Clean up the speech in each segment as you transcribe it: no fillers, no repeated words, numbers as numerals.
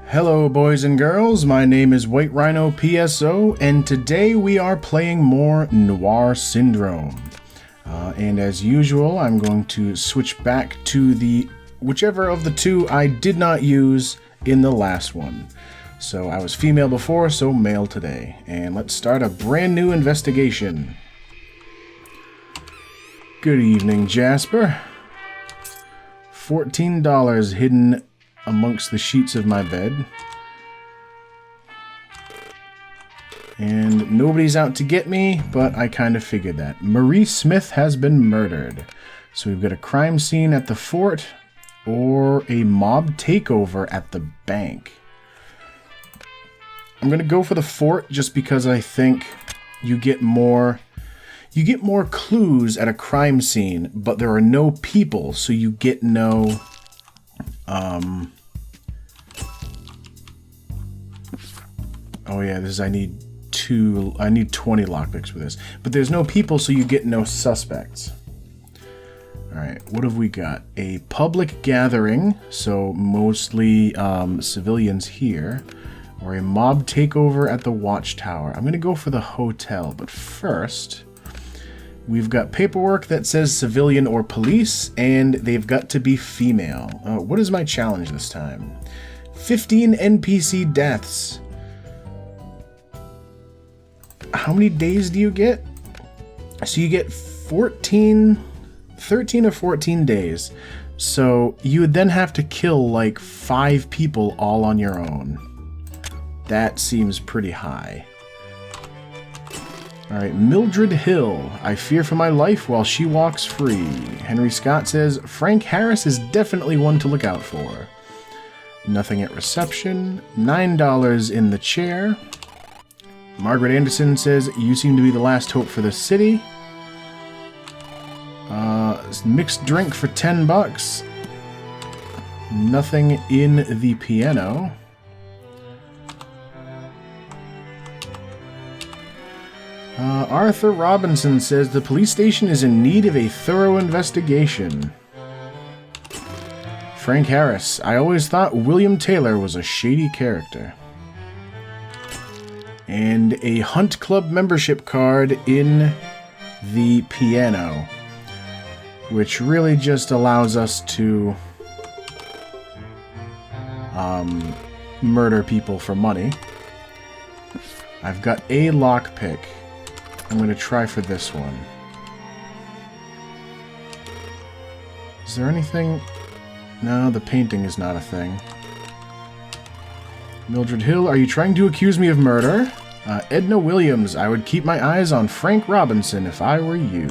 Hello boys and girls, my name is White Rhino PSO, and today we are playing more Noir Syndrome. And as usual, I'm going to switch back to the whichever of the two I did not use in the last one. So I was female before, so male today. And let's start a brand new investigation. Good evening, Jasper. $14 hidden amongst the sheets of my bed. And nobody's out to get me, but I kind of figured that. Marie Smith has been murdered. So we've got a crime scene at the fort or a mob takeover at the bank. I'm going to go for the fort just because I think you get more clues at a crime scene, but there are no people, so you get no oh yeah, I need 20 lockpicks for this. But there's no people, so you get no suspects. Alright, what have we got? A public gathering, so mostly civilians here. Or a mob takeover at the watchtower. I'm going to go for the hotel, but first we've got paperwork that says civilian or police, and they've got to be female. What is my challenge this time? 15 NPC deaths. How many days do you get? So you get 13 or 14 days. So you would then have to kill like 5 people all on your own. That seems pretty high. Alright, Mildred Hill. I fear for my life while she walks free. Henry Scott says, Frank Harris is definitely one to look out for. Nothing at reception. $9 in the chair. Margaret Anderson says, you seem to be the last hope for the city. Mixed drink for $10. Nothing in the piano. Arthur Robinson says the police station is in need of a thorough investigation. Frank Harris. I always thought William Taylor was a shady character. And a Hunt Club membership card in the piano, which really just allows us to murder people for money. I've got a lockpick. I'm going to try for this one. Is there anything? No, the painting is not a thing. Mildred Hill, are you trying to accuse me of murder? Edna Williams, I would keep my eyes on Frank Robinson if I were you.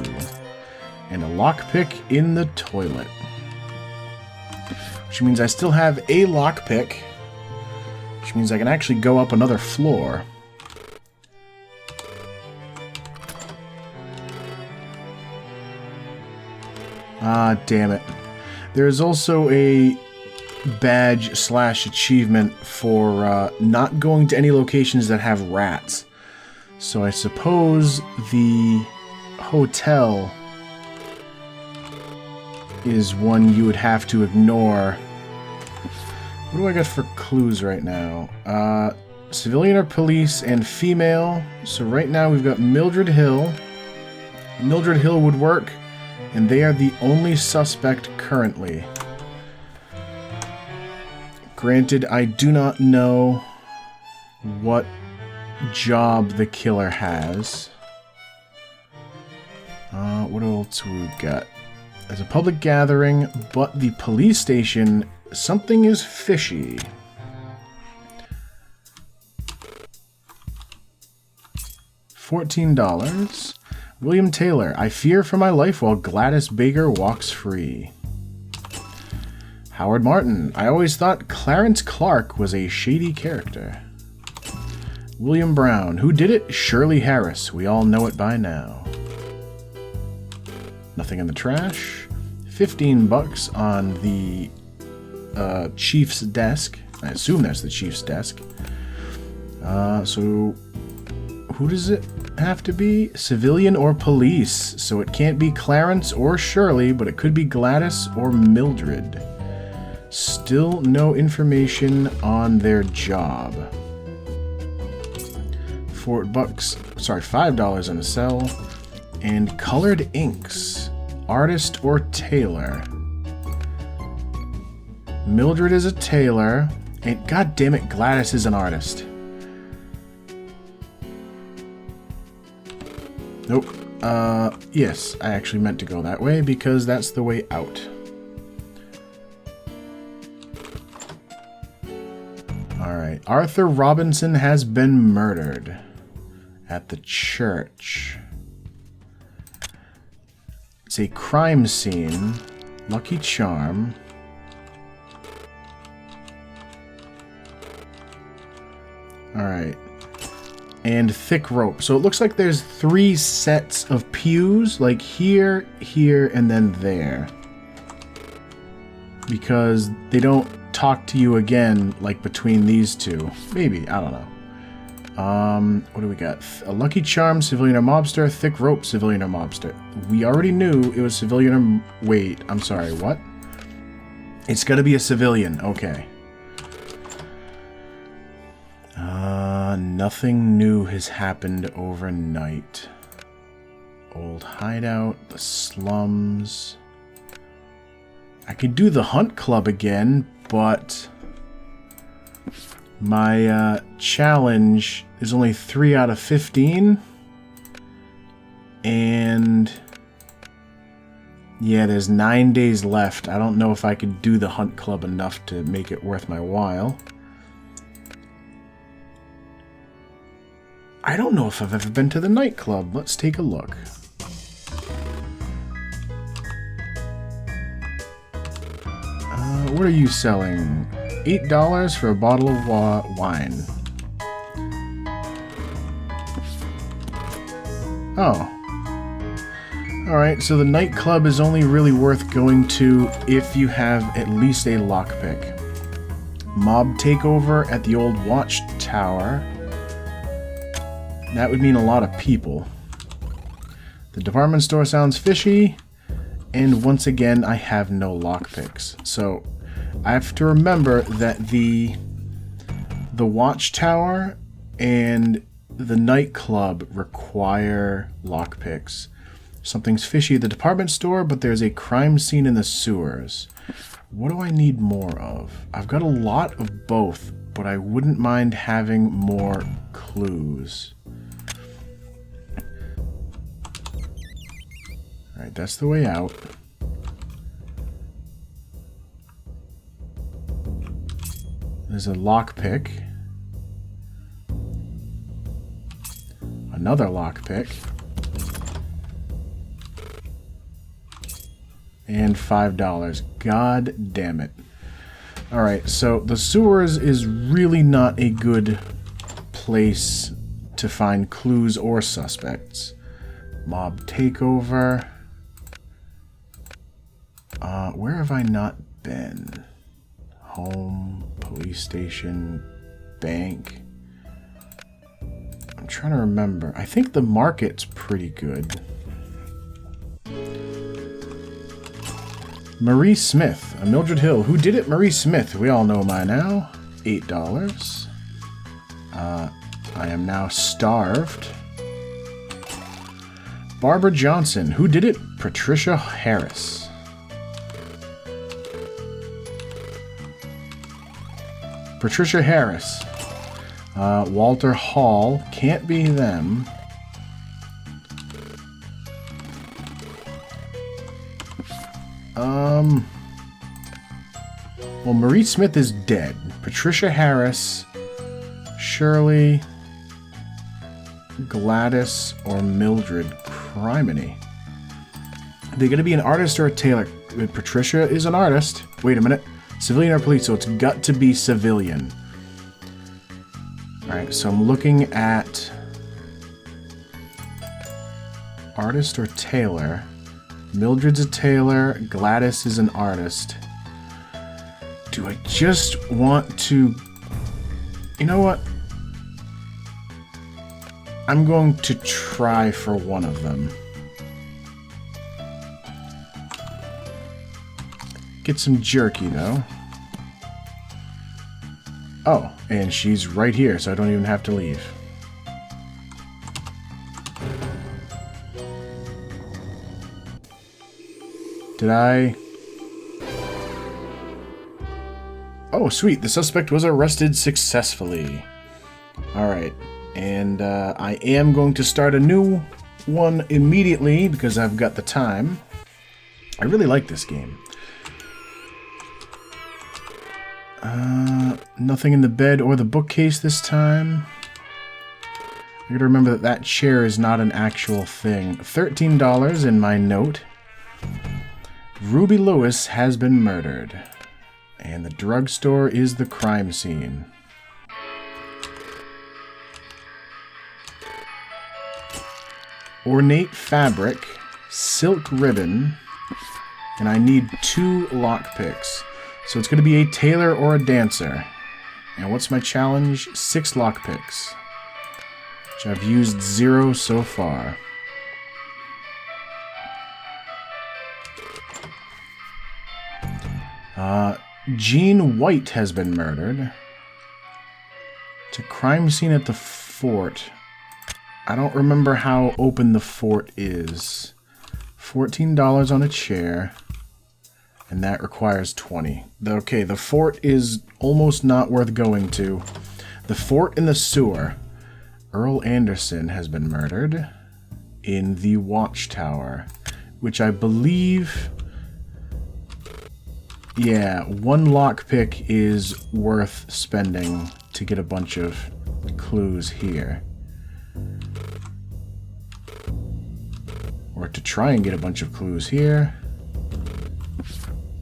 And a lockpick in the toilet. Which means I still have a lockpick. Which means I can actually go up another floor. Ah, damn it. There's also a badge/achievement for not going to any locations that have rats. So I suppose the hotel is one you would have to ignore. What do I got for clues right now? Civilian or police and female. So right now we've got Mildred Hill. Mildred Hill would work. And they are the only suspect currently. Granted, I do not know what job the killer has. What else we got? There's a public gathering, but the police station, something is fishy. $14. William Taylor, I fear for my life while Gladys Baker walks free. Howard Martin, I always thought Clarence Clark was a shady character. William Brown, who did it? Shirley Harris, we all know it by now. Nothing in the trash. $15 on the chief's desk. I assume that's the chief's desk. So who does it have to be? Civilian or police. So it can't be Clarence or Shirley, but it could be Gladys or Mildred. Still no information on their job. $5 on a cell. And colored inks. Artist or tailor. Mildred is a tailor. And god damn it, Gladys is an artist. Nope. Yes, I actually meant to go that way because that's the way out. Alright. Arthur Robinson has been murdered at the church. It's a crime scene. Lucky charm. Alright. And thick rope. So it looks like there's 3 sets of pews, like here, here, and then there. Because they don't talk to you again, like between these two. Maybe, I don't know. What do we got? A lucky charm, civilian or mobster, thick rope, civilian or mobster. We already knew it was civilian or... Wait, I'm sorry, what? It's gotta be a civilian, okay. Nothing new has happened overnight. Old hideout, the slums. I could do the hunt club again, but my challenge is only 3 out of 15. And yeah, there's 9 days left. I don't know if I could do the hunt club enough to make it worth my while. I don't know if I've ever been to the nightclub. Let's take a look. What are you selling? $8 for a bottle of wine. Oh. Alright, so the nightclub is only really worth going to if you have at least a lockpick. Mob takeover at the old watchtower. That would mean a lot of people. The department store sounds fishy. And once again, I have no lockpicks. So I have to remember that the watchtower and the nightclub require lockpicks. Something's fishy at the department store, but there's a crime scene in the sewers. What do I need more of? I've got a lot of both, but I wouldn't mind having more clues. Alright, that's the way out. There's a lockpick. Another lockpick. And $5. God damn it. Alright, so the sewers is really not a good place to find clues or suspects. Mob takeover. Where have I not been? Home, police station, bank. I'm trying to remember. I think the market's pretty good. Marie Smith, a Mildred Hill. Who did it? Marie Smith. We all know by now. $8. I am now starved. Barbara Johnson. Who did it? Patricia Harris. Patricia Harris. Walter Hall. Can't be them. Well, Marie Smith is dead. Patricia Harris. Shirley. Gladys or Mildred Criminy. Are they going to be an artist or a tailor? Patricia is an artist. Wait a minute. Civilian or police, so it's got to be civilian. Alright, so I'm looking at artist or tailor. Mildred's a tailor. Gladys is an artist. Do I just want to... You know what? I'm going to try for one of them. Get some jerky, though. Oh, and she's right here, so I don't even have to leave. Did I... Oh, sweet. The suspect was arrested successfully. Alright. And I am going to start a new one immediately because I've got the time. I really like this game. Nothing in the bed or the bookcase this time. I gotta remember that that chair is not an actual thing. $13 in my note. Ruby Lewis has been murdered. And the drugstore is the crime scene. Ornate fabric, silk ribbon, and I need 2 lockpicks. So it's going to be a tailor or a dancer. And what's my challenge? 6 lockpicks, which I've used 0 so far. Jean White has been murdered. It's a crime scene at the fort. I don't remember how open the fort is. $14 on a chair. And that requires 20. Okay, the fort is almost not worth going to. The fort in the sewer. Earl Anderson has been murdered in the watchtower, which I believe... Yeah, 1 lockpick is worth spending to get a bunch of clues here. Or to try and get a bunch of clues here.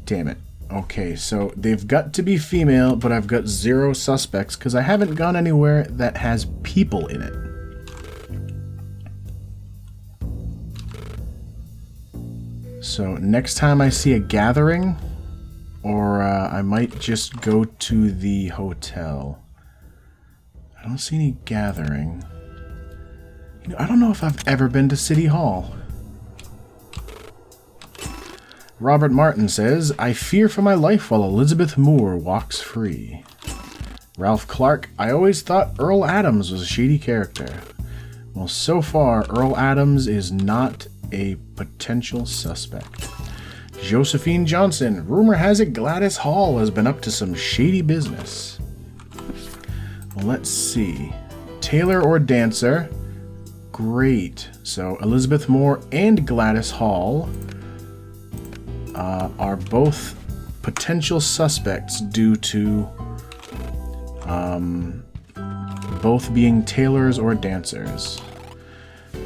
Damn it. Okay, so they've got to be female, but I've got 0 suspects because I haven't gone anywhere that has people in it. So next time I see a gathering, or I might just go to the hotel. I don't see any gathering. You know, I don't know if I've ever been to City Hall. Robert Martin says, I fear for my life while Elizabeth Moore walks free. Ralph Clark, I always thought Earl Adams was a shady character. Well, so far, Earl Adams is not a potential suspect. Josephine Johnson, rumor has it Gladys Hall has been up to some shady business. Well, let's see. Tailor or dancer? Great. So Elizabeth Moore and Gladys Hall are both potential suspects due to both being tailors or dancers.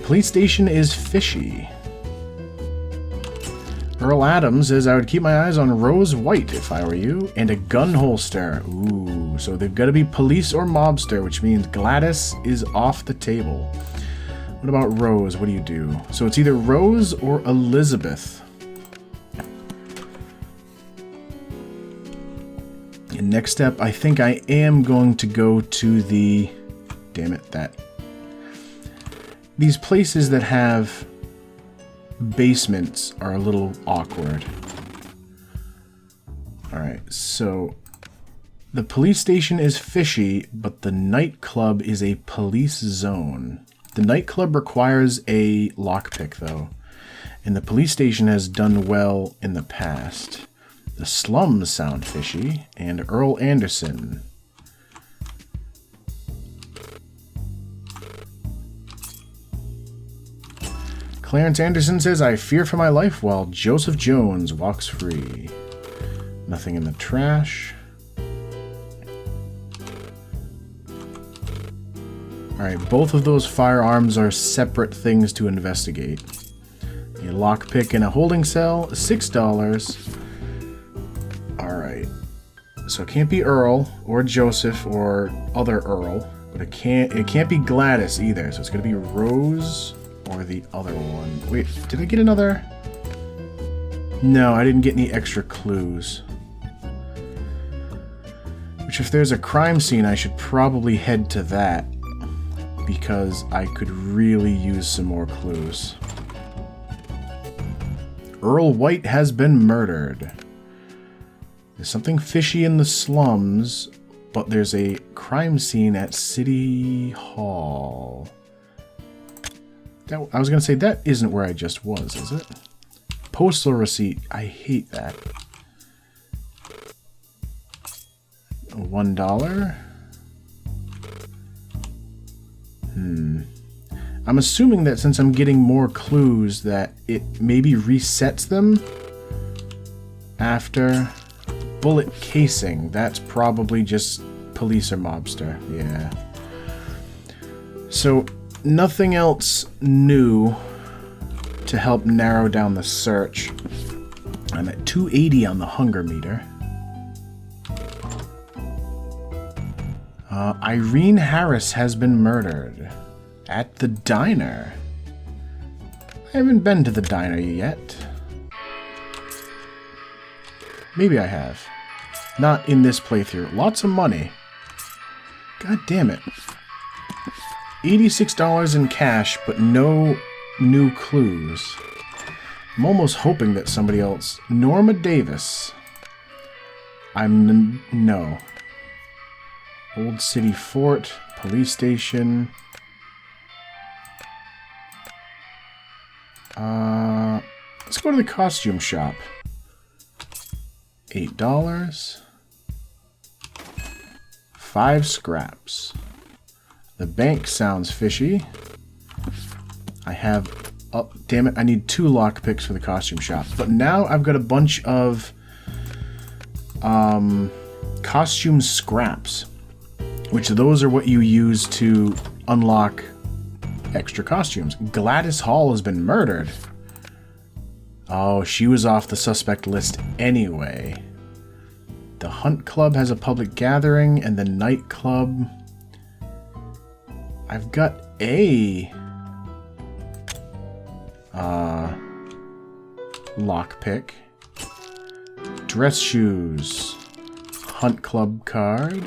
Police station is fishy. Earl Adams says, I would keep my eyes on Rose White if I were you, and a gun holster. Ooh, so they've got to be police or mobster, which means Gladys is off the table. What about Rose? What do you do? So it's either Rose or Elizabeth. And next step, I think I am going to go to the... Damn it, that... These places that have basements are a little awkward. Alright, so... The police station is fishy, but the nightclub is a police zone. The nightclub requires a lockpick, though. And the police station has done well in the past. The slums sound fishy, and Earl Anderson. Clarence Anderson says, I fear for my life while Joseph Jones walks free. Nothing in the trash. Alright, both of those firearms are separate things to investigate. A lockpick in a holding cell, $6. Alright. So it can't be Earl or Joseph or other Earl, but it can't be Gladys either. So it's gonna be Rose or the other one. Wait, did I get another? No, I didn't get any extra clues. Which, if there's a crime scene, I should probably head to that, because I could really use some more clues. Earl White has been murdered. There's something fishy in the slums, but there's a crime scene at City Hall. I was going to say, that isn't where I just was, is it? Postal receipt. I hate that. $1. I'm assuming that since I'm getting more clues that it maybe resets them after bullet casing. That's probably just police or mobster. Yeah. So nothing else new to help narrow down the search. I'm at 280 on the hunger meter. Irene Harris has been murdered at the diner. I haven't been to the diner yet. Maybe I have. Not in this playthrough. Lots of money. God damn it. $86 in cash, but no new clues. I'm almost hoping that somebody else... Norma Davis. No. Old City Fort. Police station. Let's go to the costume shop. $8. 5 scraps. The bank sounds fishy. I have... Oh, damn it. I need 2 lockpicks for the costume shop. But now I've got a bunch of costume scraps. Which those are what you use to unlock extra costumes. Gladys Hall has been murdered. Oh, she was off the suspect list anyway. The Hunt Club has a public gathering, and the nightclub... I've got a... lockpick. Dress shoes. Hunt Club card.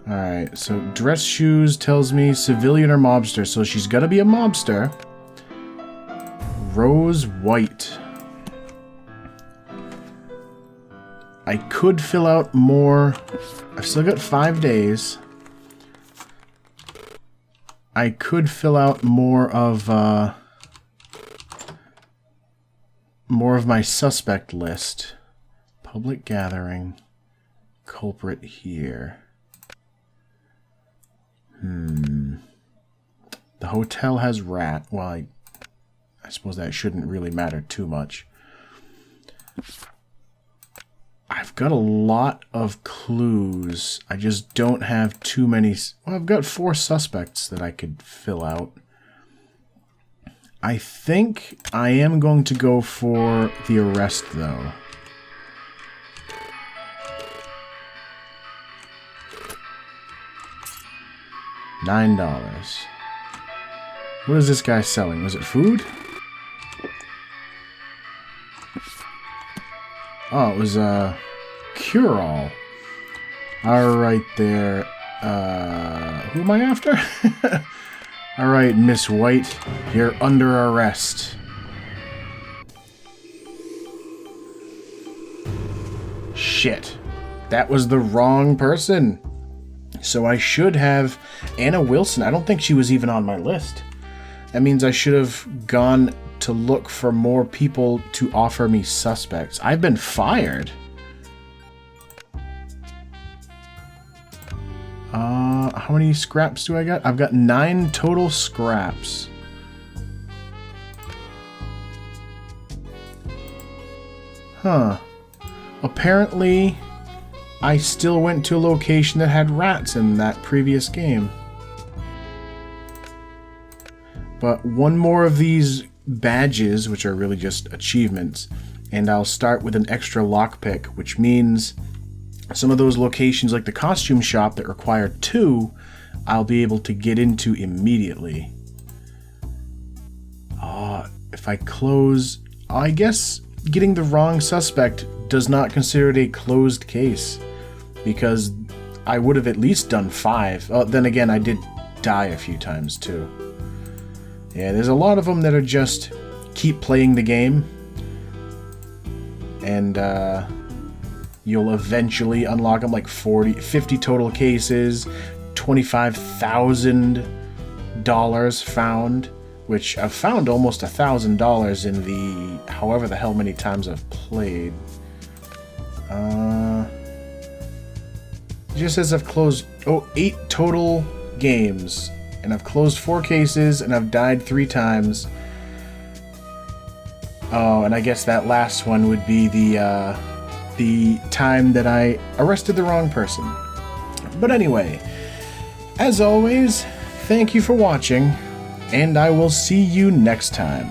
Alright, so dress shoes tells me civilian or mobster, so she's gotta be a mobster. Rose white. I could fill out more. I've still got 5 days. I could fill out more of my suspect list. Public gathering. Culprit here. The hotel has rat. Well, I suppose that shouldn't really matter too much. I've got a lot of clues. I just don't have too many... Well, I've got 4 suspects that I could fill out. I think I am going to go for the arrest, though. $9. What is this guy selling? Was it food? Oh, it was a cure-all. Alright there. Who am I after? Alright, Miss White. You're under arrest. Shit. That was the wrong person. So I should have Anna Wilson. I don't think she was even on my list. That means I should have gone to look for more people to offer me suspects. I've been fired. How many scraps do I got? I've got 9 total scraps. Huh. Apparently, I still went to a location that had rats in that previous game. But one more of these badges, which are really just achievements, and I'll start with an extra lockpick, which means some of those locations like the costume shop that require 2, I'll be able to get into immediately. If I close... I guess getting the wrong suspect does not consider it a closed case, because I would have at least done 5. Then again, I did die a few times too. Yeah, there's a lot of them that are just keep playing the game. and you'll eventually unlock them, like 50 total cases, $25,000 found, which I've found almost $1,000 in the however the hell many times I've played. It just says I've closed 8 total games, and I've closed 4 cases, and I've died 3 times. Oh, and I guess that last one would be the time that I arrested the wrong person. But anyway, as always, thank you for watching, and I will see you next time.